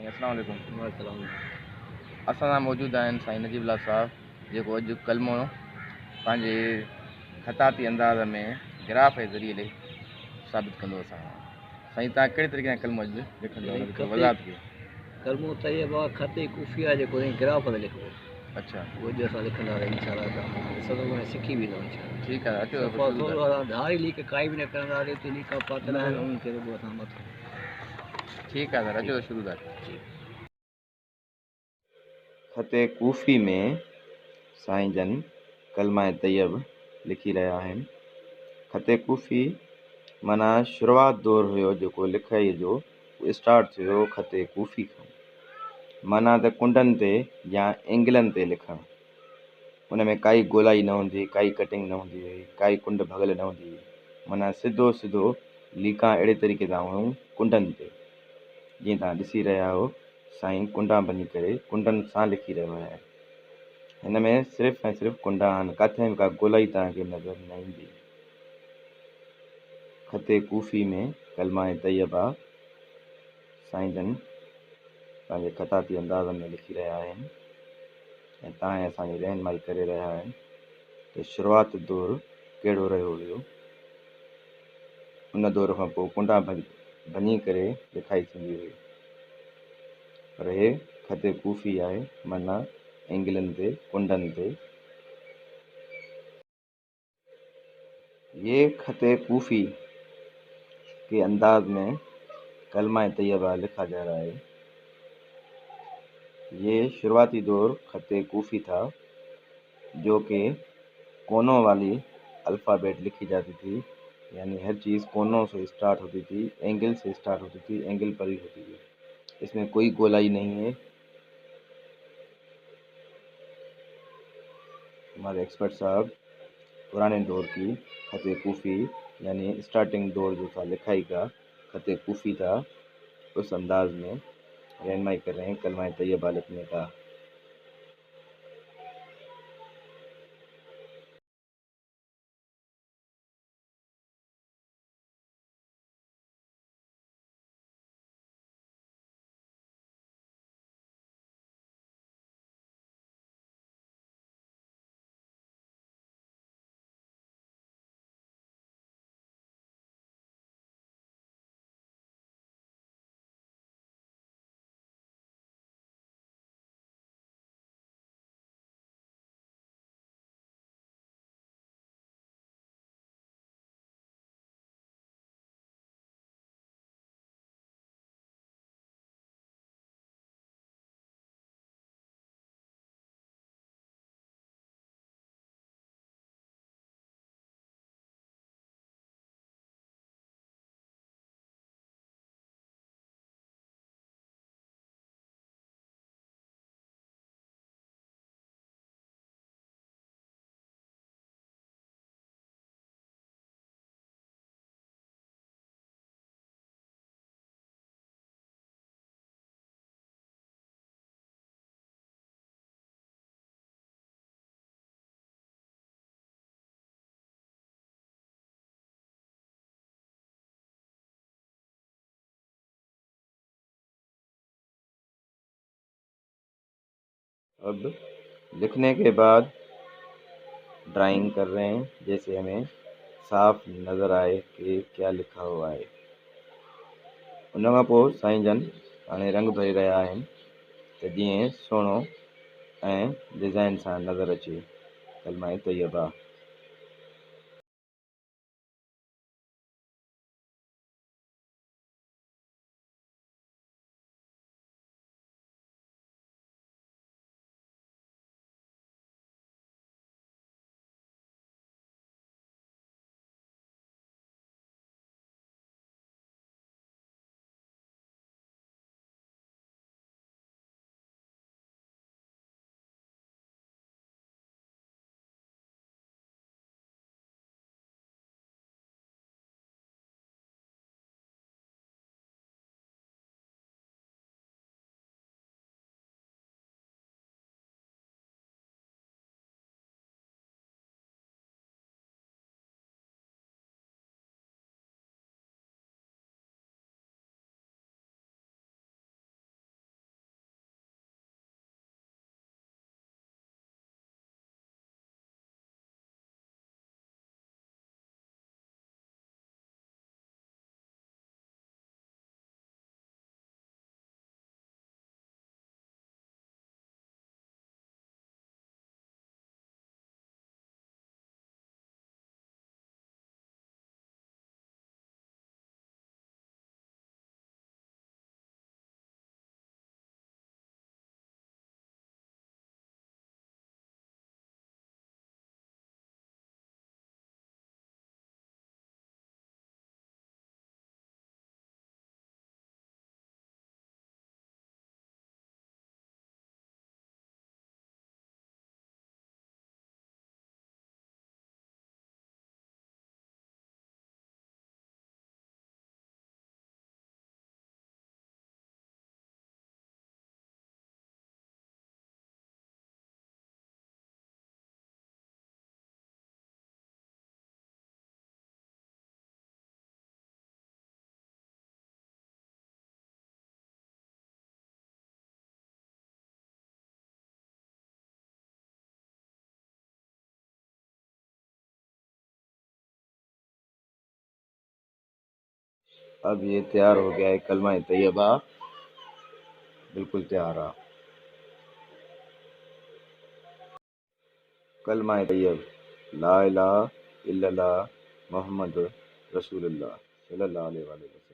अस्सलाम वालेकुम। वालेकुम। असां सां मौजूदु आहिनि साईं नजीबुल्ला साहब, जेको अॼु कलमो पंहिंजे ख़ताती अंदाज़ में गिराफ़ जे ज़रिए साबित कंदो असां साईं। तव्हां कहिड़े तरीक़े सां कलमो अॼु लिखंदो वज़ाहत कयो? कलमो तैयबा ख़त कुफिया जेको गिराफ़ ते लिखिबो। अच्छा, उहो अॼु असां लिखंदा रहियूं इंशाअल्लाह ताला, सिखी वेंदो इंशाअल्लाह। ठीकु आहे, अचो थोरो धारी लीक काई बि न कंदा, रेती लीक पातल आहिनि उन्हनि खे रुॻो असां मथो। ठीकु आहे सर, अचो शुरू था। ख़त कूफ़ी में साईं जन कलमा तैयब लिखी रहिया आहिनि। ख़त कूफ़ी माना शुरूआत दौर हुयो जेको लिखाई जो, स्टार्ट थियो ख़त कूफ़ी खां। माना त कुंडनि ते या एंगलनि ते लिखणु, उन में काई ॻोल्हाई न हूंदी, काई कटिंग न हूंदी हुई, काई कुंड भॻल न हूंदी हुई। माना सिधो सिधो लीका अहिड़े तरीक़े सां हुयूं कुंडनि ते, जीअं तव्हां ॾिसी रहिया हो। साईं कुंडा बनी करे कुंडनि सां लिखी रहियो आहे। हिन में सिर्फ़ु ऐं सिर्फ़ु कुंडा आहिनि, किथे बि का ॻोल्हाई तव्हांखे नज़र न ईंदी। ख़त कूफ़ी में कलमा तैयबा साईं जन पंहिंजे ख़ताती अंदाज़ में लिखी रहिया आहिनि ऐं तव्हां असांजी रहनुमाई करे रहिया आहिनि त शुरूआती दौर कहिड़ो रहियो हुयो। उन दौर खां पोइ कुंडा भञी करे लिखाई थींदी हुई, पर हे ख़त कूफ़ी आहे, माना एंगलनि ते कुंडनि ते। ये ख़त कूफ़ी के अंदाज में कलमा तैयबा लिखा जा रहा है। ये शुरुआती दौर ख़त कूफ़ी था, जो कि कोनों वाली अल्फ़ाबेट लिखी जाती थी, यानी हर चीज़ कोनों से स्टार्ट होती थी, एंगल से स्टार्ट होती थी, एंगल पर ही होती थी। इसमें कोई गोलाई नहीं है। हमारे एक्सपर्ट साहब पुराने दौर की ख़त कूफ़ी यानी स्टार्टिंग दौर जो था लिखाई का ख़त कूफ़ी था, उस अंदाज में रहनुमाई कर रहे हैं कलमा तैयबा लिखने का। अब लिखने के बाद ड्राइंग कर रहे हैं, जैसे हमें साफ नज़र आए कि क्या लिखा हुआ है। उन खां पोइ साईं जन हाणे रंग भरे रहिया आहिनि त जीअं सुहिणो ऐं डिज़ाइन सां नज़र अचे कलमा तैयबा। अब ये तैयार हो गया है कलमा तैयबा, बिल्कुल तैयार है। कलमा तैयब ला इलाहा इल्लल्लाह मोहम्मद रसूलुल्लाह सल्लल्लाहु अलैहि वसल्लम।